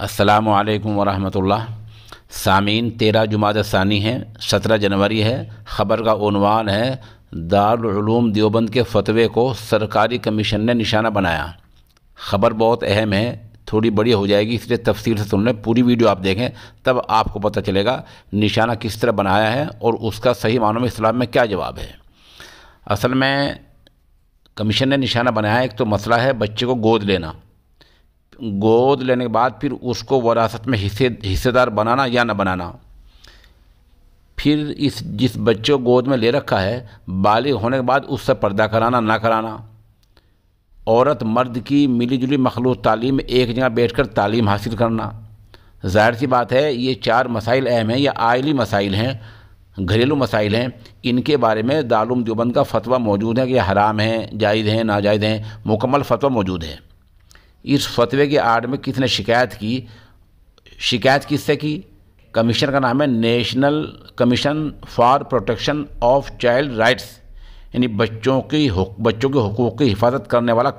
السلام علیکم ورحمۃ اللہ۔ سامعین، 13 جمادی الثانی ہے، 17 جنوری ہے۔ خبر کا عنوان ہے دارالعلوم دیوبند کے فتوے کو سرکاری کمیشن نے نشانہ بنایا۔ خبر بہت اہم ہے، تھوڑی بڑی ہو جائے گی، اس لیے تفصیل سے سن لیں، پوری ویڈیو آپ دیکھیں تب آپ کو پتہ چلے گا نشانہ کس طرح بنایا ہے اور اس کا صحیح معنوں میں اسلام میں کیا جواب ہے۔ اصل میں کمیشن نے نشانہ بنایا ہے، ایک تو مسئلہ ہے بچے کو گود لینا، گود لینے کے بعد پھر اس کو وراثت میں حصے دار بنانا یا نہ بنانا، پھر جس بچے کو گود میں لے رکھا ہے بالغ ہونے کے بعد اس سے پردہ کرانا نہ کرانا، عورت مرد کی ملی جلی مخلوط تعلیم میں ایک جگہ بیٹھ کر تعلیم حاصل کرنا۔ ظاہر سی بات ہے یہ 4 مسائل اہم ہیں، یہ آئلی مسائل ہیں، گھریلو مسائل ہیں، ان کے بارے میں دارالعلوم دیوبند کا فتویٰ موجود ہے کہ یہ حرام ہیں، جائز ہیں، ناجائز ہیں، مکمل فتویٰ موجود ہے۔ اس فتوے کی آڑ میں کس نے شکایت کس سے کی؟ کمیشن کا نام ہے national commission for protection of child rights, یعنی بچوں کے حقوق کی حفاظت کرنے والا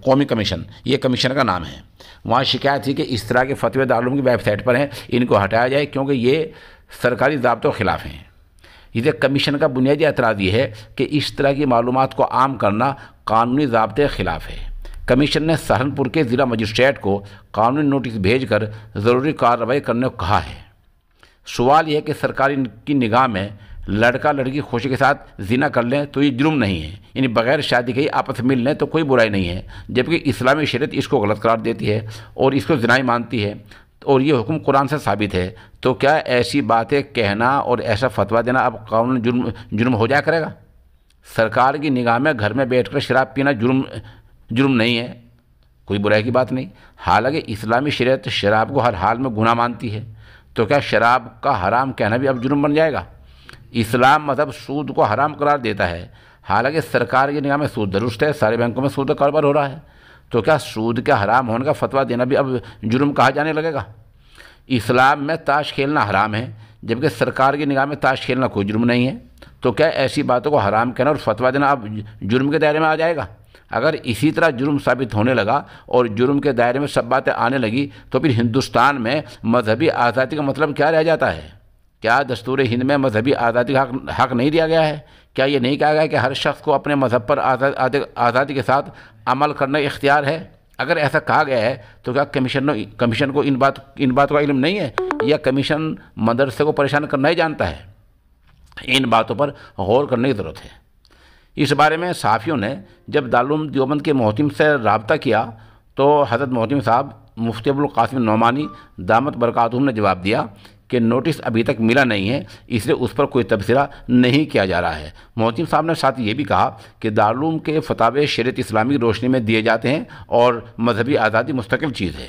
قومی کمیشن، یہ کمیشن کا نام ہے۔ وہاں شکایت تھی کہ اس طرح کے فتوے دارالعلوم کی ویب سائٹ پر ہیں، ان کو ہٹایا جائے کیونکہ یہ سرکاری ضابطوں کے خلاف ہیں۔ اسے کمیشن کا بنیادی اعتراض یہ ہے کہ اس طرح کی معلومات کو عام کرنا قانونی ضابطے کے خلاف ہے۔ کمیشن نے سہارنپور کے ضلع مجسٹریٹ کو قانونی نوٹس بھیج کر ضروری کارروائی کرنے کو کہا ہے۔ سوال یہ ہے کہ سرکار کی نگاہ میں لڑکا لڑکی خوشی کے ساتھ زنا کر لیں تو یہ جرم نہیں ہے، یعنی بغیر شادی کے ہی آپس میں مل لیں تو کوئی برائی نہیں ہے، جبکہ اسلامی شریعت اس کو غلط قرار دیتی ہے اور اس کو زنا مانتی ہے اور یہ حکم قرآن سے ثابت ہے۔ تو کیا ایسی باتیں کہنا اور ایسا فتویٰ دینا اب قانون جرم ہو جایا کرے گا؟ سرکار کی نگاہ میں گھر میں بیٹھ کر شراب پینا جرم نہیں ہے، کوئی برائی کی بات نہیں، حالانکہ اسلامی شریعت شراب کو ہر حال میں گناہ مانتی ہے۔ تو کیا شراب کا حرام کہنا بھی اب جرم بن جائے گا؟ اسلام مذہب سود کو حرام قرار دیتا ہے، حالانکہ سرکار کی نگاہ میں سود درست ہے، سارے بینکوں میں سود کا کاروبار ہو رہا ہے۔ تو کیا سود کے حرام ہونے کا فتویٰ دینا بھی اب جرم کہا جانے لگے گا؟ اسلام میں تاش کھیلنا حرام ہے، جبکہ سرکار کی نگاہ میں تاش کھیلنا کوئی جرم نہیں ہے۔ تو کیا ایسی باتوں کو حرام کہنا اور فتویٰ دینا اب جرم کے دائرے میں آ جائے گا؟ اگر اسی طرح جرم ثابت ہونے لگا اور جرم کے دائرے میں سب باتیں آنے لگی تو پھر ہندوستان میں مذہبی آزادی کا مطلب کیا رہ جاتا ہے؟ کیا دستور ہند میں مذہبی آزادی کا حق نہیں دیا گیا ہے؟ کیا یہ نہیں کہا گیا ہے کہ ہر شخص کو اپنے مذہب پر آزادی کے ساتھ عمل کرنے کا اختیار ہے؟ اگر ایسا کہا گیا ہے تو کیا کمیشن کو ان بات کا علم نہیں ہے، یا کمیشن مدرسے کو پریشان کرنا ہی جانتا ہے؟ ان باتوں پر غور کرنے کی ضرورت ہے۔ اس بارے میں صحافیوں نے جب دارالعلوم دیوبند کے محتم سے رابطہ کیا تو حضرت محتم صاحب مفتی ابوالقاسم نعمانی دامت برکاتہم نے جواب دیا کہ نوٹس ابھی تک ملا نہیں ہے، اس لیے اس پر کوئی تبصرہ نہیں کیا جا رہا ہے۔ محتم صاحب نے ساتھ یہ بھی کہا کہ دارالعلوم کے فتاوے شریعت اسلامی کی روشنی میں دیے جاتے ہیں اور مذہبی آزادی مستقل چیز ہے۔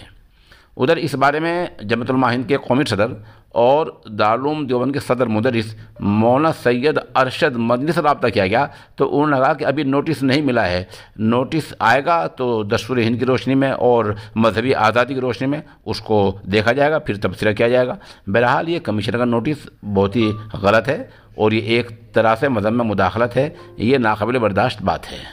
ادھر اس بارے میں جمعیت علماء ہند کے قومی صدر اور دارالعلوم دیوبند کے صدر مدرس مولانا سید ارشد مدنی سے رابطہ کیا گیا تو انہوں نے کہا کہ ابھی نوٹس نہیں ملا ہے، نوٹس آئے گا تو دستور ہند کی روشنی میں اور مذہبی آزادی کی روشنی میں اس کو دیکھا جائے گا، پھر تبصرہ کیا جائے گا۔ بہرحال یہ کمیشن کا نوٹس بہت ہی غلط ہے اور یہ ایک طرح سے مذہب میں مداخلت ہے، یہ ناقابل برداشت بات ہے۔